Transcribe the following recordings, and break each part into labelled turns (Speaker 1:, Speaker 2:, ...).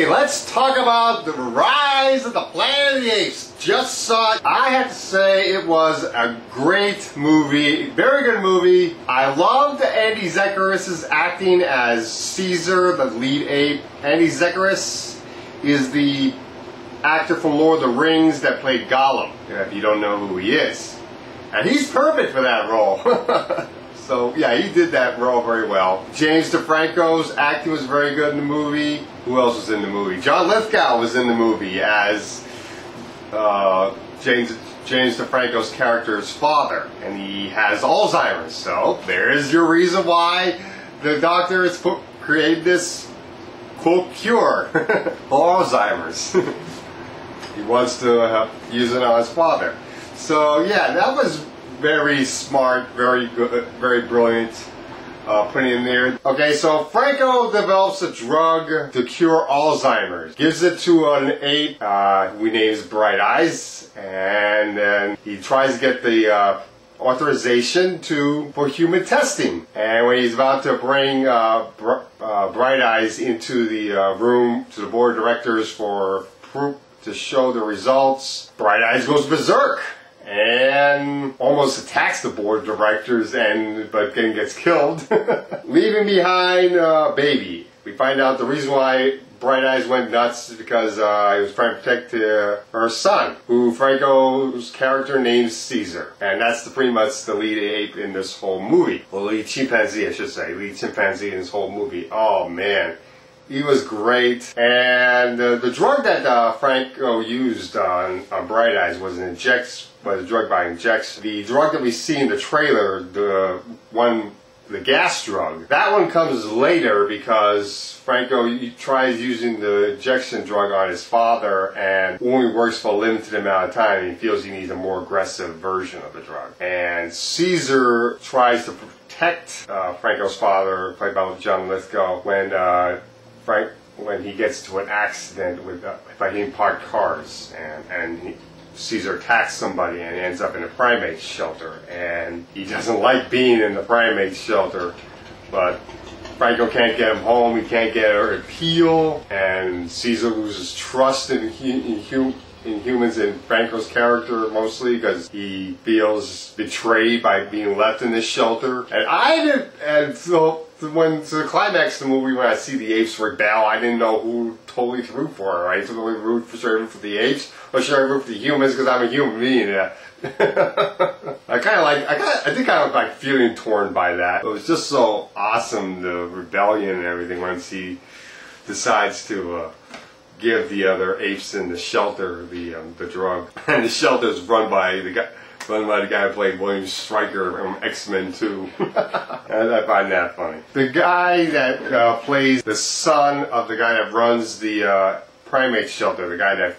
Speaker 1: Okay, let's talk about the Rise of the Planet of the Apes. Just saw it. I have to say it was a great movie. Very good movie. I loved Andy Serkis's acting as Caesar, the lead ape. Andy Serkis is the actor from Lord of the Rings that played Gollum, if you don't know who he is. And he's perfect for that role. So yeah, he did that role very well. James DeFranco's acting was very good in the movie. Who else was in the movie? John Lithgow was in the movie as James DeFranco's character's father, and he has Alzheimer's. So there's your reason why the doctor has created this quote cure for Alzheimer's. He wants to use it on his father. So yeah, that was very smart, very good, very brilliant putting in there. Okay, so Franco develops a drug to cure Alzheimer's. Gives it to an ape we names Bright Eyes, and then he tries to get the authorization for human testing. And when he's about to bring Bright Eyes into the room to the board of directors for proof to show the results, Bright Eyes goes berserk and almost attacks the board of directors, but then gets killed, leaving behind Baby. We find out the reason why Bright Eyes went nuts is because he was trying to protect her son, who Franco's character names Caesar. And that's pretty much the lead ape in this whole movie. Well, lead chimpanzee, I should say. Lead chimpanzee in this whole movie. Oh man. He was great, and the drug that Franco used on Bright Eyes was a drug by injection. The drug that we see in the trailer, the gas drug, that one comes later because Franco tries using the injection drug on his father and only works for a limited amount of time. He feels he needs a more aggressive version of the drug. And Caesar tries to protect Franco's father, played by John Lithgow, when he gets to an accident by hitting parked cars, and Caesar attacks somebody and ends up in a primate shelter, and he doesn't like being in the primate shelter, but Franco can't get him home, he can't get her appeal, and Caesar loses trust in humans and Franco's character mostly because he feels betrayed by being left in this shelter. So the climax of the movie, when I see the apes rebel, I didn't know who totally to root for, right? So should I root for the apes, or should I root for the humans because I'm a human being? Yeah. I think I was like feeling torn by that. It was just so awesome, the rebellion and everything, once he decides to give the other apes in the shelter the drug. And the shelter is run by the guy who played William Stryker from X-Men 2. And I find that funny. The guy that plays the son of the guy that runs the primate shelter, the guy that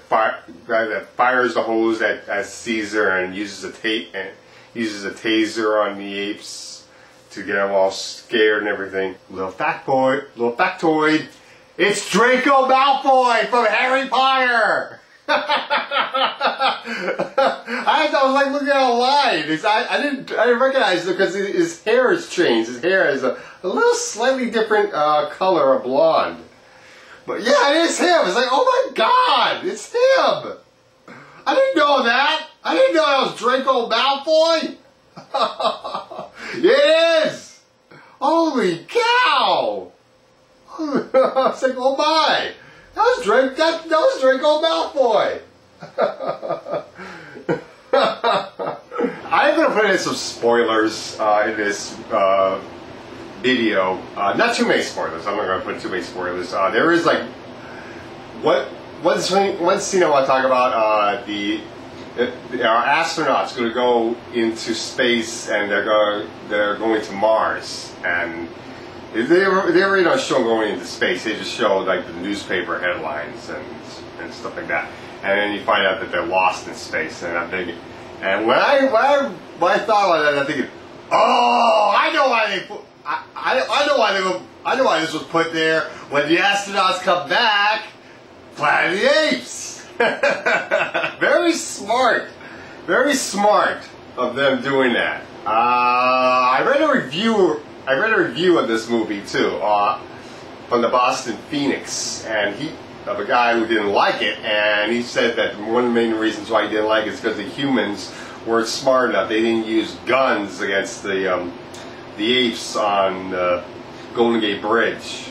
Speaker 1: fires the hose at Caesar and uses a taser on the apes to get them all scared and everything. Little factoid. It's Draco Malfoy from Harry Potter! I was like looking at a line. I didn't recognize it because his hair has changed. His hair is a little slightly different color of blonde. But yeah, it is him. It's like, oh my god, it's him! I didn't know that! I didn't know that was Draco Malfoy! It is! Holy cow! It's like, oh my! That was Draco Malfoy! I'm going to put in some spoilers in this video. Not too many spoilers. I'm not going to put too many spoilers. There is like one scene I want to talk about. Our astronauts going to go into space, and they're going to Mars, and they really don't show going into space. They just show like the newspaper headlines and stuff like that, and then you find out that they're lost in space. And I'm thinking, and when I thought about that, I'm thinking, oh, I know why this was put there. When the astronauts come back, Planet of the Apes. Very smart of them doing that. I read a review of this movie too, from the Boston Phoenix, and of a guy who didn't like it, and he said that one of the main reasons why he didn't like it is because the humans weren't smart enough. They didn't use guns against the apes on Golden Gate Bridge,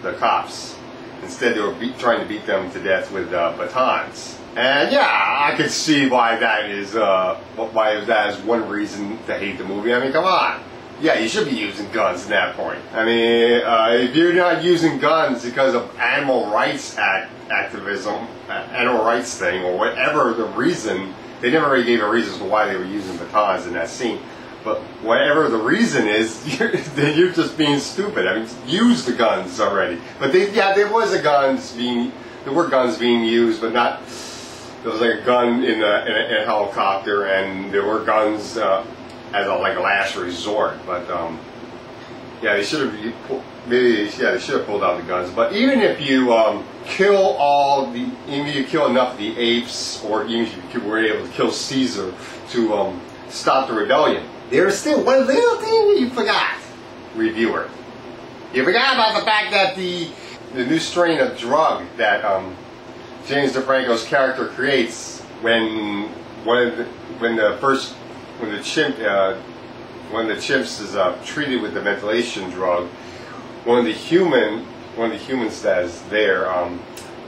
Speaker 1: the cops. Instead, they were trying to beat them to death with batons. And yeah, I could see why that is one reason to hate the movie. I mean, come on. Yeah, you should be using guns at that point. I mean, if you're not using guns because of animal rights activism, animal rights thing, or whatever the reason, they never really gave a reason for why they were using batons in that scene. But whatever the reason is, then you're just being stupid. I mean, use the guns already. But there were guns being used, but not. There was like a gun in a helicopter, and there were guns as a last resort. But yeah, they should have pulled out the guns. But even if you even if you kill enough of the apes, or even if you were able to kill Caesar to stop the rebellion, there is still one little thing you forgot, reviewer. You forgot about the fact that the new strain of drug that James DeFranco's character creates when the chimps is treated with the ventilation drug, one of the humans that is there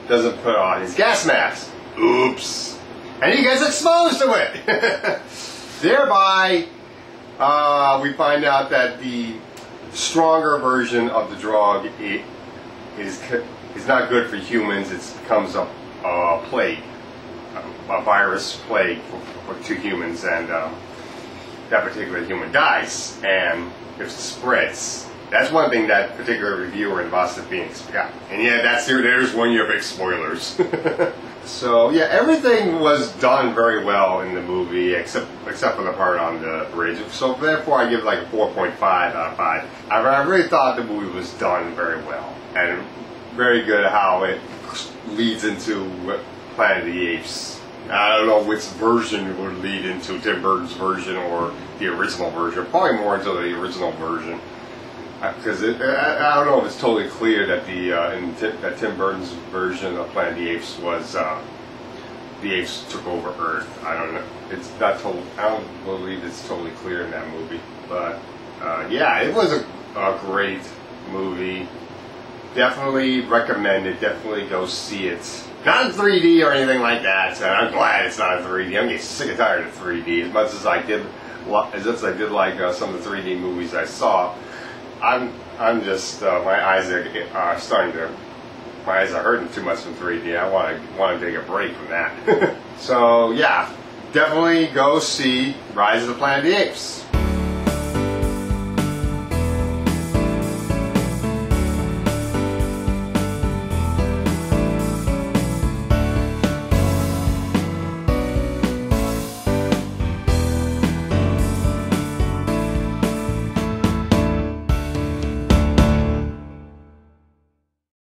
Speaker 1: doesn't put on his gas mask. Oops, and he gets exposed to it. Thereby, we find out that the stronger version of the drug is not good for humans. It becomes a plague, a virus plague to humans, and that particular human dies, and if it spreads. That's one thing that particular reviewer in Boston Phoenix forgot. And yeah, there's one of your big spoilers. So yeah, everything was done very well in the movie, except for the part on the bridge. So therefore, I give it like a 4.5 out of 5. I really thought the movie was done very well, and very good how it leads into Planet of the Apes. I don't know which version it would lead into, Tim Burton's version or the original version. Probably more into the original version, because I don't know if it's totally clear that that Tim Burton's version of Planet of the Apes was the apes took over Earth. I don't know. It's not total. I don't believe it's totally clear in that movie. But yeah, it was a great movie. Definitely recommend it. Definitely go see it. Not in 3D or anything like that. So I'm glad it's not in 3D. I'm getting sick and tired of 3D. As much as I did like some of the 3D movies I saw, I'm just my eyes are starting to. My eyes are hurting too much from 3D. I want to take a break from that. So yeah, definitely go see Rise of the Planet of the Apes.